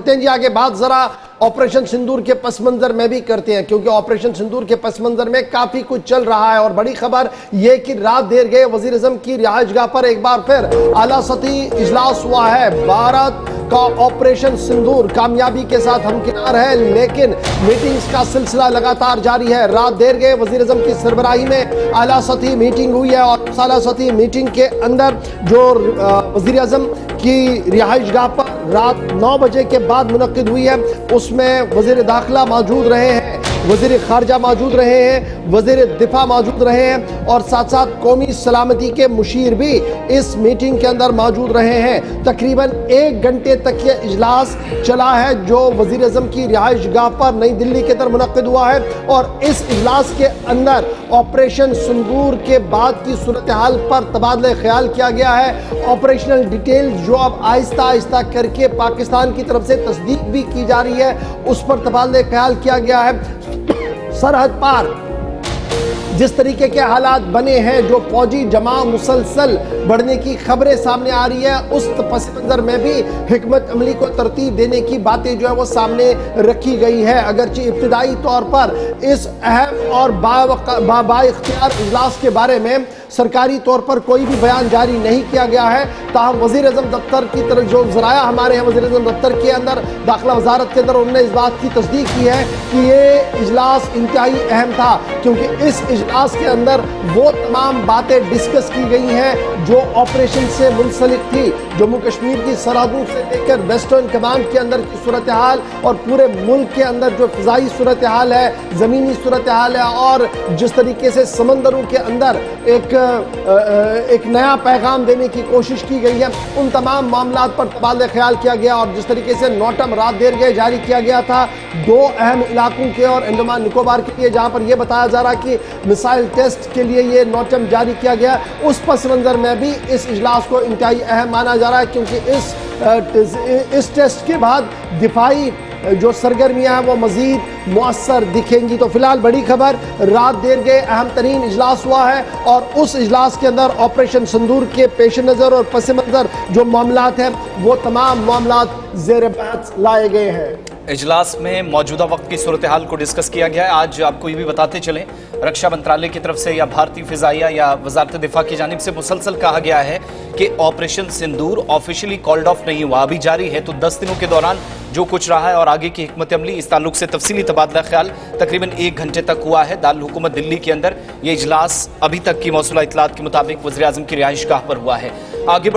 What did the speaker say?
جی آگے بات ذرا آپریشن سندور کے پس منظر میں بھی کرتے ہیں، کیونکہ آپریشن سندور کے پس منظر میں کافی کچھ چل رہا ہے، اور بڑی خبر یہ کہ رات دیر گئے وزیر اعظم کی رہائش گاہ پر ایک بار پھر اعلیٰ سطحی اجلاس ہوا ہے۔ بھارت کا آپریشن سندور کامیابی کے ساتھ ہمکنار ہے، لیکن میٹنگز کا سلسلہ لگاتار جاری ہے۔ رات دیر گئے وزیر اعظم کی سربراہی میں اعلیٰ سطحی میٹنگ ہوئی ہے، اور اس اعلیٰ سطحی میٹنگ کے اندر جو وزیر اعظم کی رہائش گاہ پر رات 9 بجے کے بعد منعقد ہوئی ہے، اس میں وزیر داخلہ موجود رہے ہیں، وزیر خارجہ موجود رہے ہیں، وزیر دفاع موجود رہے ہیں، اور ساتھ ساتھ قومی سلامتی کے مشیر بھی اس میٹنگ کے اندر موجود رہے ہیں۔ تقریباً 1 گھنٹے تک یہ اجلاس چلا ہے جو وزیر اعظم کی رہائش گاہ پر نئی دلی کے اندر منعقد ہوا ہے، اور اس اجلاس کے اندر آپریشن سندور کے بعد کی صورتحال پر تبادلہ خیال کیا گیا ہے۔ آپریشنل ڈیٹیل جو اب آہستہ آہستہ کر کے پاکستان کی طرف سے تصدیق بھی کی جا رہی ہے، اس پر تبادلہ خیال کیا گیا ہے۔ سرحد پار جس طریقے کے حالات بنے ہیں، جو فوجی جمع مسلسل بڑھنے کی خبریں سامنے آ رہی ہے، اس پس منظر میں بھی حکمت عملی کو ترتیب دینے کی باتیں جو ہے وہ سامنے رکھی گئی ہے۔ اگرچہ ابتدائی طور پر اس اہم اور با اختیار اجلاس کے بارے میں سرکاری طور پر کوئی بھی بیان جاری نہیں کیا گیا ہے، تاہم وزیر اعظم دفتر کی طرف جو ذرائع ہمارے ہیں وزیر اعظم دفتر کے اندر، داخلہ وزارت کے اندر، انہوں نے اس بات کی تصدیق کی ہے کہ یہ اجلاس انتہائی اہم تھا، کیونکہ اس اجلاس کے اندر وہ تمام باتیں ڈسکس کی گئی ہیں جو آپریشن سے منسلک تھی۔ جموں کشمیر کی سرحدوں سے لے کر ویسٹرن کمانڈ کے اندر کی صورتحال، اور پورے ملک کے اندر جو فضائی صورتحال ہے، زمینی صورتحال ہے، اور جس طریقے سے سمندروں کے اندر ایک نیا پیغام دینے کی کوشش کی گئی ہے، ان تمام معاملات پر تبادلہ خیال کیا گیا۔ اور جس طریقے سے نوٹم رات دیر گئے جاری کیا گیا تھا 2 اہم علاقوں کے اور انڈمان نکوبار کے لیے، جہاں پر یہ بتایا جا رہا کہ مسائل ٹیسٹ کے لیے یہ نوٹم جاری کیا گیا، اس پس منظر میں بھی اس اجلاس کو انتہائی اہم مانا جا رہا ہے، کیونکہ اس ٹیسٹ کے بعد دفاعی جو سرگرمیاں ہیں وہ مزید مؤثر دکھیں گی۔ تو فی الحال بڑی خبر، رات دیر گئے اہم ترین اجلاس ہوا ہے، اور اس اجلاس کے اندر آپریشن سندور کے پیش نظر اور پس منظر جو معاملات ہیں وہ تمام معاملات زیر بحث لائے گئے ہیں۔ اجلاس میں موجودہ وقت کی صورتحال کو ڈسکس کیا گیا ہے۔ آج آپ کو یہ بھی بتاتے چلیں، رکشا منترالیہ کی طرف سے یا بھارتی فضائیہ یا وزارت دفاع کی جانب سے مسلسل کہا گیا ہے کہ operation sindoor officially called of نہیں ہوا، ابھی جاری ہے۔ تو 10 دنوں کے دوران جو کچھ رہا ہے اور آگے کی حکمت عملی، اس تعلق سے تفصیلی تبادلہ خیال تقریباً 1 گھنٹے تک ہوا ہے دارالحکومت دلی کے اندر۔ یہ اجلاس ابھی تک کی موصولہ اطلاعات کے مطابق وزیر اعظم کی رہائش گاہ پر ہوا ہے۔ آگے